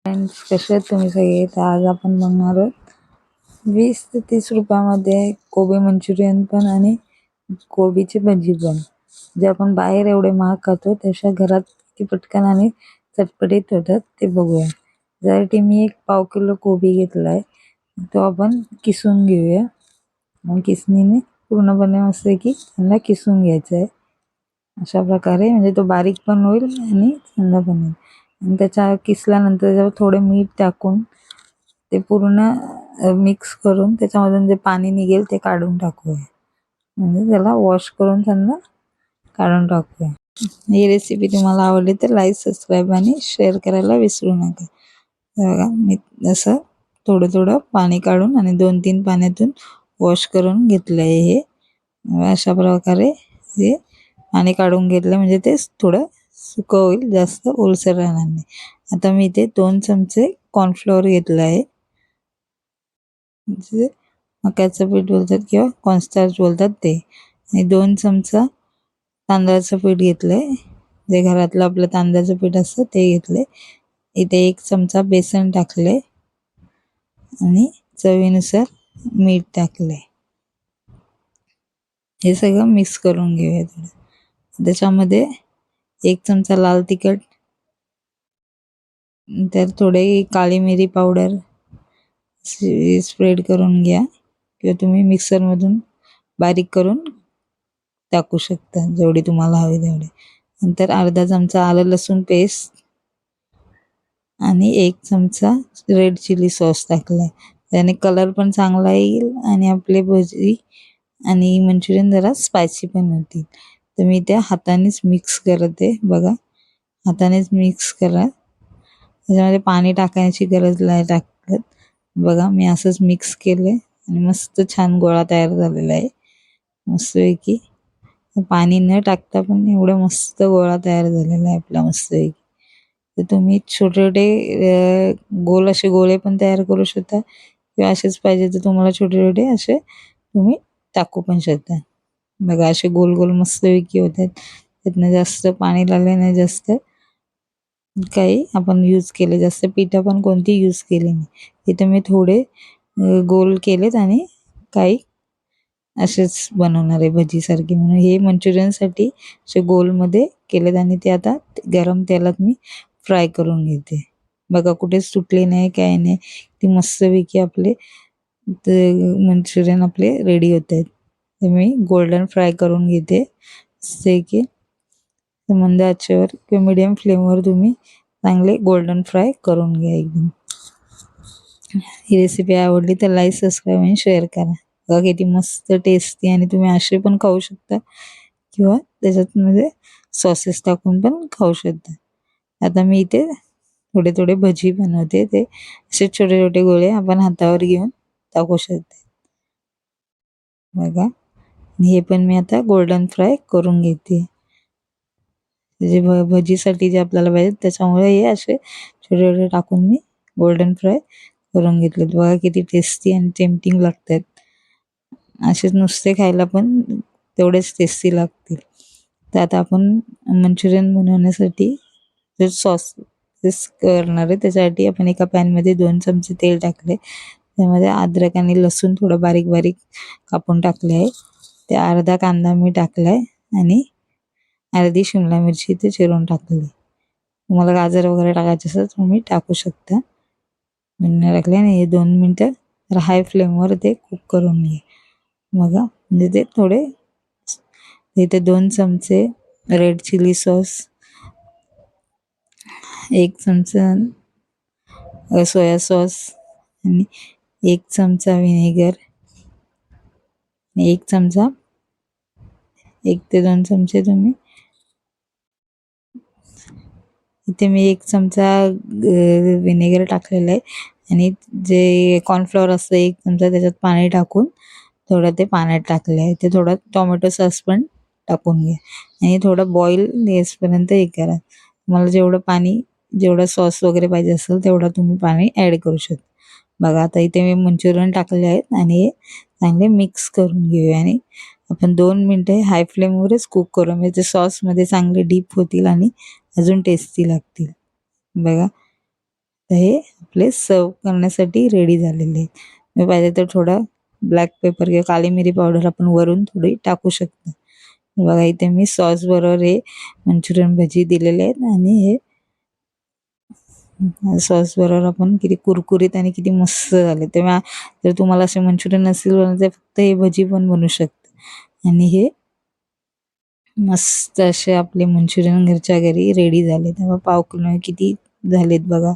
Friends, कसे आहेत तुम्ही सगळे? तर आज आपण बघणार आहोत 20 ते 30 रुपयामध्ये कोबी मंचुरियन पण आणि कोबीची भजी पण. जे आपण बाहेर एवढे महाग खातो त्याच्या घरात किती पटकन आणि चटपटीत होतात ते बघूया. त्यासाठी मी एक पाव किलो कोबी घेतलाय, तो आपण किसून घेऊया. आणि किसणीने पूर्णपणे मस्त की त्यांना किसून घ्यायचं आहे अशा प्रकारे, म्हणजे तो बारीक पण होईल आणि थंड पण होईल. आणि त्याच्या किसल्यानंतर त्याच्यावर थोडे मीठ टाकून ते पूर्ण मिक्स करून त्याच्यामधून जे पाणी निघेल ते काढून टाकूया. म्हणजे त्याला वॉश करून त्यांना काढून टाकूया. ही रेसिपी तुम्हाला आवडली तर लाईक, सबस्क्राईब आणि शेअर करायला विसरू नका. बघा, मी असं थोडं थोडं पाणी काढून आणि 2-3 पाण्यातून वॉश करून घेतलं आहे. हे अशा प्रकारे हे पाणी काढून घेतलं म्हणजे ते थोडं सुकं होईल, जास्त ओलसर राहणार नाही. आता मी इथे 2 चमचे कॉर्नफ्लोअर घेतलं आहे, म्हणजे मक्याचं पीठ बोलतात किंवा कॉर्नस्टार्च बोलतात ते. आणि 2 चमचा तांदळाचं पीठ घेतलंय, जे घरातलं आपलं तांदळाचं पीठ असतं ते घेतलंय. इथे 1 चमचा बेसन टाकले आणि चवीनुसार मीठ टाकले. हे सगळं मिक्स करून घेऊया थोडं. त्याच्यामध्ये 1 चमचा लाल तिखट, तर थोडे काळी मिरी पावडर स्प्रेड करून घ्या, किंवा तुम्ही मिक्सरमधून बारीक करून टाकू शकता जेवढी तुम्हाला हवी तेवढी. नंतर अर्धा चमचा आलं लसूण पेस्ट आणि 1 चमचा रेड चिली सॉस टाकलाय. त्याने कलर पण चांगला येईल आणि आपले भजी आणि मंचुरियन जरा स्पायसी पण होतील. तर मी त्या हातानेच मिक्स करते. बघा, हातानेच मिक्स करा, त्याच्यामध्ये पाणी टाकायची गरज नाही टाकत. बघा, मी असंच मिक्स केलं आणि मस्त छान गोळा तयार झालेला आहे. मस्तपैकी पाणी न टाकता पण एवढं मस्त गोळा तयार झालेला आहे आपला मस्तपैकी. तर तुम्ही छोटे छोटे गोल असे गोळे पण तयार करू शकता, किंवा असेच पाहिजे तर तुम्हाला छोटे छोटे असे तुम्ही टाकू पण शकता. बघा, असे गोल गोल मस्तपैकी होत आहेत. त्यातनं जास्त पाणी लागलं नाही, जास्त काही आपण यूज केले, जास्त पिठं पण कोणती यूज केली नाही. इथं मी थोडे गोल केलेत आणि काही असेच बनवणार आहे भजीसारखे, म्हणून हे मंचुरियनसाठी असे गोलमध्ये केलेत आणि ते आता गरम तेलात मी फ्राय करून घेते. बघा, कुठे सुटले नाही, काय नाही, ती मस्तपैकी आपले मंचुरियन आपले रेडी होत आहेत. ते मी गोल्डन फ्राय करून घेते. जसे की मंद आचेवर किंवा मीडियम फ्लेमवर तुम्ही चांगले गोल्डन फ्राय करून घ्या एकदम. ही रेसिपी आवडली तर लाईक, सबस्क्राईब आणि शेअर करा. बघा, किती मस्त टेस्टी, आणि तुम्ही असे पण खाऊ शकता किंवा त्याच्यात म्हणजे सॉसेस टाकून पण खाऊ शकता. आता मी इथे थोडे थोडे भजी बनवते. ते असे छोटे छोटे गोळे आपण हातावर घेऊन टाकू शकते. बघा, हे पण मी आता गोल्डन फ्राय करून घेते. जे भजीसाठी जे आपल्याला पाहिजे त्याच्यामुळे हे असे छोटे छोटे टाकून मी गोल्डन फ्राय करून घेतलेत. बघा, किती टेस्टी आणि टेम्पटिंग लागतात. असेच नुसते खायला पण तेवढेच टेस्टी लागतील. तर आता आपण मंचुरियन बनवण्यासाठी जे सॉस करणार आहे त्याच्यासाठी आपण एका पॅनमध्ये 2 चमचे तेल टाकले. त्यामध्ये अद्रक आणि लसूण थोडं बारीक बारीक कापून टाकले आहे. ते अर्धा कांदा मी टाकला आहे आणि अर्धी शिमला मिरची इथे चिरून टाकली. तुम्हाला गाजर वगैरे टाकायचे असेल तर तुम्ही टाकू शकता. मी टाकले आणि हे 2 मिनटं तर हाय फ्लेमवर ते कुक करून घे. बघा, म्हणजे ते थोडे इथे 2 चमचे रेड चिली सॉस, 1 चमचा सोया सॉस आणि 1 चमचा व्हिनेगर, 1 चमचा 1 ते 2 चमचे तुम्ही इथे मी 1 चमचा व्हिनेगर टाकलेलं आहे. आणि जे कॉर्नफ्लोअर असतं 1 चमचा, त्याच्यात पाणी टाकून थोडं ते पाण्यात टाकलं आहे. ते थोडं टोमॅटो सॉस पण टाकून घ्या आणि थोडं बॉईल येईपर्यंत हे करा. तुम्हाला जेवढं पाणी, जेवढं सॉस वगैरे पाहिजे असेल तेवढं तुम्ही पाणी ॲड करू शकता. बघा, आता इथे मी मंचुरियन टाकले आहेत आणि हे चांगले मिक्स करून घेऊया आणि आपण 2 मिनटं हाय फ्लेमवरच कुक करू, म्हणजे सॉसमध्ये चांगले डीप होतील आणि अजून टेस्टी लागतील. बघा, तर हे आपले सर्व करण्यासाठी रेडी झालेले आहेत. मी पाहिजे तर थोडा ब्लॅक पेपर किंवा काळी मिरी पावडर आपण वरून थोडी टाकू शकतो. बघा इथे मी सॉस बरोबर हे मंचुरियन भजी दिलेले आहेत आणि हे सॉस बरोबर आपण किती कुरकुरीत आणि किती मस्त झाले. तेव्हा जर तुम्हाला असे मंचुरियन नसेल बनवायचे फक्त हे भजी पण बनवू शकता. आणि हे मस्त असे आपले मंचुरियन घरच्या घरी रेडी झाले. तेव्हा पाव किलो किती झालेत बघा.